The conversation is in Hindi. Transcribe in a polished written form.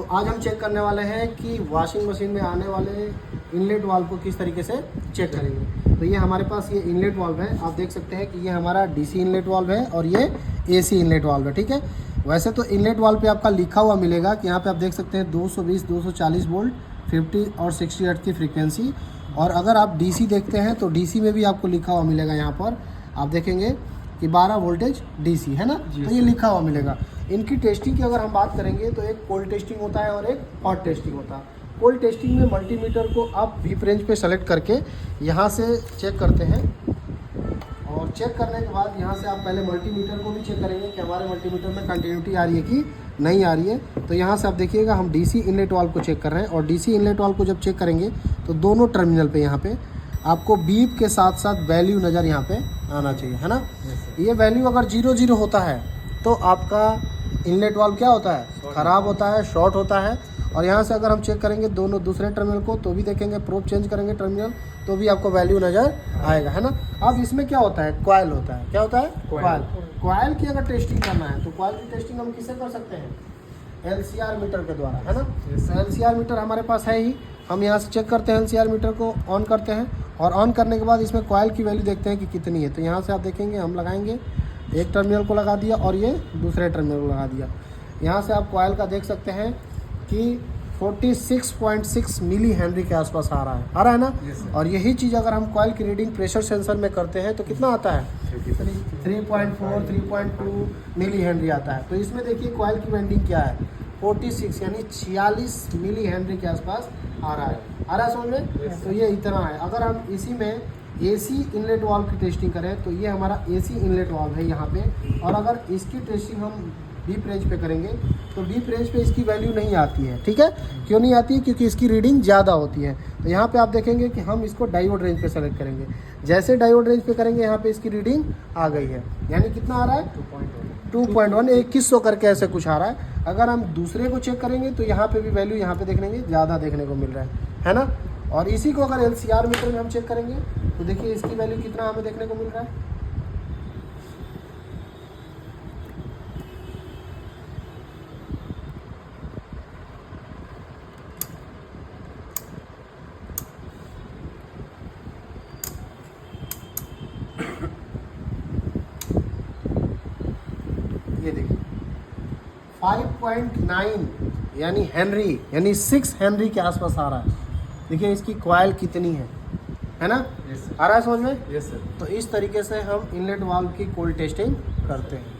तो आज हम चेक करने वाले हैं कि वॉशिंग मशीन में आने वाले इनलेट वाल्व को किस तरीके से चेक करेंगे। तो ये हमारे पास ये इनलेट वाल्व है, आप देख सकते हैं कि ये हमारा डीसी इनलेट वाल्व है और ये एसी इनलेट वाल्व है। ठीक है, वैसे तो इनलेट वाल्व पे आपका लिखा हुआ मिलेगा कि यहाँ पे आप देख सकते हैं 220 240 वोल्ट 50 और 60 हर्ट्ज की फ्रीक्वेंसी। और अगर आप डीसी देखते हैं तो डीसी में भी आपको लिखा हुआ मिलेगा, यहाँ पर आप देखेंगे कि 12 वोल्टेज डीसी है ना, तो ये लिखा हुआ मिलेगा। इनकी टेस्टिंग की अगर हम बात करेंगे तो एक कोल्ड टेस्टिंग होता है और एक हॉट टेस्टिंग होता है। कोल्ड टेस्टिंग में मल्टीमीटर को आप वीप रेंज पे सेलेक्ट करके यहाँ से चेक करते हैं और चेक करने के बाद यहाँ से आप पहले मल्टीमीटर को भी चेक करेंगे कि हमारे मल्टीमीटर में कंटिन्यूटी आ रही है कि नहीं आ रही है। तो यहाँ से आप देखिएगा हम डीसी इनलेट वाल्व को चेक कर रहे हैं और डीसी इनलेट वाल्व को जब चेक करेंगे तो दोनों टर्मिनल पे यहाँ पे आपको बीप के साथ साथ वैल्यू नज़र यहाँ पे आना चाहिए, है ना। ये वैल्यू अगर 00 होता है तो आपका इनलेट वाल्व क्या होता है, ख़राब होता है, शॉर्ट होता है। और यहाँ से अगर हम चेक करेंगे दोनों दूसरे टर्मिनल को तो भी देखेंगे, प्रोब चेंज करेंगे टर्मिनल तो भी आपको वैल्यू नज़र आएगा, है ना। अब इसमें क्या होता है, कॉइल होता है, क्या होता है, कॉइल की अगर टेस्टिंग करना है तो कॉइल की टेस्टिंग हम किससे कर सकते हैं, LCR मीटर के द्वारा, है ना। LCR मीटर हमारे पास है ही, हम यहाँ से चेक करते हैं, LCR मीटर को ऑन करते हैं और ऑन करने के बाद इसमें कॉइल की वैल्यू देखते हैं कि कितनी है। तो यहाँ से आप देखेंगे हम लगाएंगे, एक टर्मिनल को लगा दिया और ये दूसरे टर्मिनल को लगा दिया। यहाँ से आप कॉइल का देख सकते हैं कि 46.6 मिली हेनरी के आसपास आ रहा है ना। और यही चीज़ अगर हम कॉइल की रीडिंग प्रेशर सेंसर में करते हैं तो कितना आता है, 3.4 3.2 मिली हेनरी आता है। तो इसमें देखिए कॉइल की वेंडिंग क्या है, 46 यानी 46 मिली हेनरी के आसपास आ रहा है समझ में। तो ये इतना है। अगर हम इसी में एसी इनलेट वाल्व की टेस्टिंग करें तो ये हमारा एसी इनलेट वाल्व है यहाँ पे। और अगर इसकी टेस्टिंग हम डीप रेंज पे करेंगे तो डीप रेंज पे इसकी वैल्यू नहीं आती है। ठीक है, क्यों नहीं आती है, क्योंकि इसकी रीडिंग ज़्यादा होती है। तो यहाँ पे आप देखेंगे कि हम इसको डायोड रेंज पे सेलेक्ट करेंगे, जैसे डायोड रेंज पे करेंगे यहाँ पे इसकी रीडिंग आ गई है, यानी कितना आ रहा है 2.1 2100 करके ऐसे कुछ आ रहा है। अगर हम दूसरे को चेक करेंगे तो यहाँ पे भी वैल्यू यहाँ पे देखने ज़्यादा देखने को मिल रहा है ना। और इसी को अगर LCR मीटर में हम चेक करेंगे तो देखिए इसकी वैल्यू कितना हमें देखने को मिल रहा है, ये देखिए 5.9 यानी हेनरी, यानी 6 हेनरी के आसपास आ रहा है। देखिए इसकी कॉइल कितनी है ना। आ रहा है समझ में। Yes sir. तो इस तरीके से हम इनलेट वाल्व की कोल्ड टेस्टिंग करते हैं।